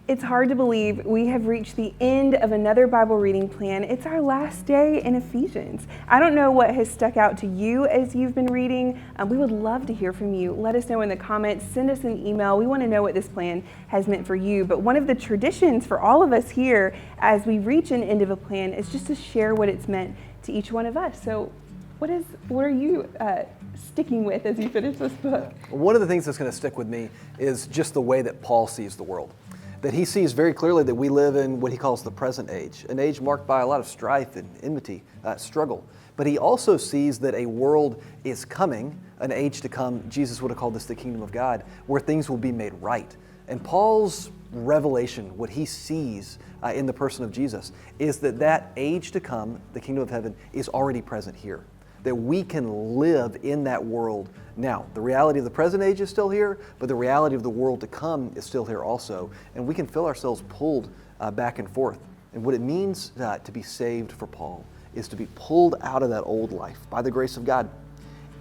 It's hard to believe we have reached the end of another Bible reading plan. It's our last day in Ephesians. I don't know what has stuck out to you as you've been reading. We would love to hear from you. Let us know in the comments. Send us an email. We want to know what this plan has meant for you. But one of the traditions for all of us here as we reach an end of a plan is just to share what it's meant to each one of us. So what are you sticking with as you finish this book? One of the things that's going to stick with me is just the way that Paul sees the world. That he sees very clearly that we live in what he calls the present age, an age marked by a lot of strife and enmity, struggle. But he also sees that a world is coming, an age to come, Jesus would have called this the kingdom of God, where things will be made right. And Paul's revelation, what he sees in the person of Jesus, is that age to come, the kingdom of heaven, is already present here. That we can live in that world now. The reality of the present age is still here, but the reality of the world to come is still here also. And we can feel ourselves pulled back and forth. And what it means to be saved for Paul is to be pulled out of that old life by the grace of God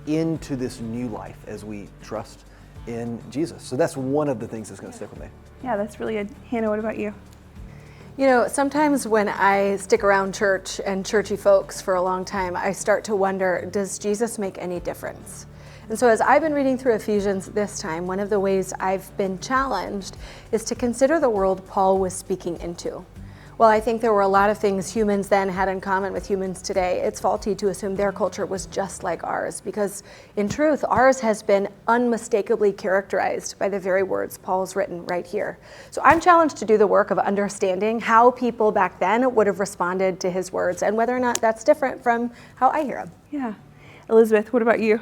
into this new life as we trust in Jesus. So that's one of the things that's going to stick with me. Yeah, that's really good. Hannah, what about you? You know, sometimes when I stick around church and churchy folks for a long time, I start to wonder, does Jesus make any difference? And so as I've been reading through Ephesians this time, one of the ways I've been challenged is to consider the world Paul was speaking into. Well, I think there were a lot of things humans then had in common with humans today. It's faulty to assume their culture was just like ours, because in truth, ours has been unmistakably characterized by the very words Paul's written right here. So I'm challenged to do the work of understanding how people back then would have responded to his words and whether or not that's different from how I hear them. Yeah. Elizabeth, what about you?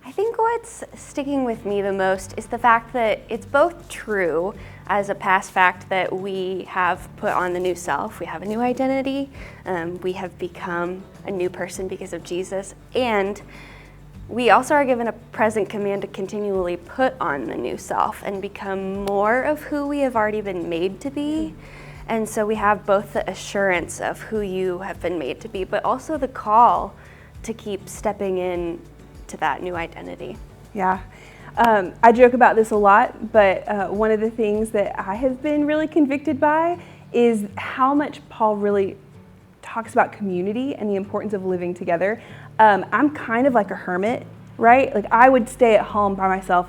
I think what's sticking with me the most is the fact that it's both true as a past fact that we have put on the new self, we have a new identity, we have become a new person because of Jesus, and we also are given a present command to continually put on the new self and become more of who we have already been made to be. And so we have both the assurance of who you have been made to be, but also the call to keep stepping in to that new identity. Yeah. I joke about this a lot, but one of the things that I have been really convicted by is how much Paul really talks about community and the importance of living together. I'm kind of like a hermit, right? Like I would stay at home by myself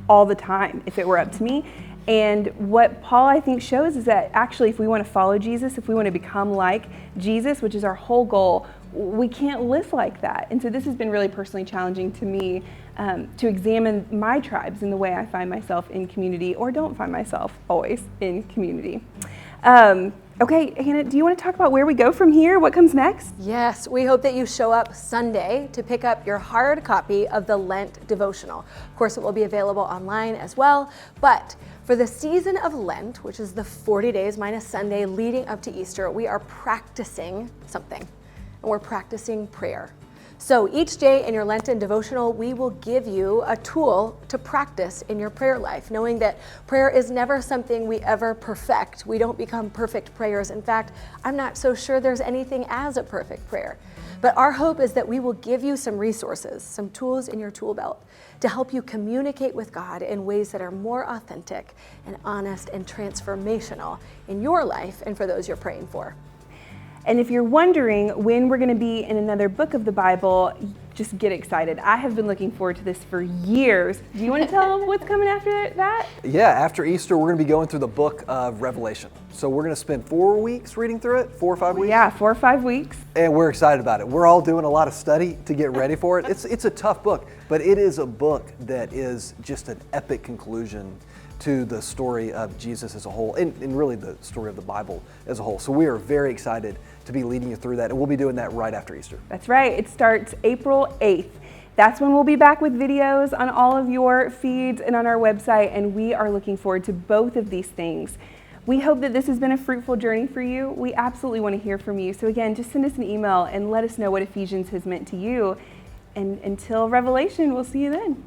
all the time if it were up to me. And what Paul, I think, shows is that actually if we want to follow Jesus, if we want to become like Jesus, which is our whole goal, we can't live like that. And so this has been really personally challenging to me to examine my tribes in the way I find myself in community or don't find myself always in community. Okay, Hannah, do you want to talk about where we go from here? What comes next? Yes, we hope that you show up Sunday to pick up your hard copy of the Lent devotional. Of course, it will be available online as well, but for the season of Lent, which is the 40 days minus Sunday leading up to Easter, we are practicing something, and we're practicing prayer. So each day in your Lenten devotional, we will give you a tool to practice in your prayer life, knowing that prayer is never something we ever perfect. We don't become perfect prayers. In fact, I'm not so sure there's anything as a perfect prayer. But our hope is that we will give you some resources, some tools in your tool belt to help you communicate with God in ways that are more authentic and honest and transformational in your life and for those you're praying for. And if you're wondering when we're going to be in another book of the Bible, just get excited. I have been looking forward to this for years. Do you want to tell them what's coming after that? Yeah, after Easter, we're going to be going through the book of Revelation. So we're going to spend 4 weeks reading through it, 4 or 5 weeks? Yeah, 4 or 5 weeks. And we're excited about it. We're all doing a lot of study to get ready for it. It's a tough book, but it is a book that is just an epic conclusion to the story of Jesus as a whole, and really the story of the Bible as a whole. So we are very excited to be leading you through that, and we'll be doing that right after Easter. That's right. It starts April 8th. That's when we'll be back with videos on all of your feeds and on our website, and we are looking forward to both of these things. We hope that this has been a fruitful journey for you. We absolutely want to hear from you. So again, just send us an email and let us know what Ephesians has meant to you. And until Revelation, we'll see you then.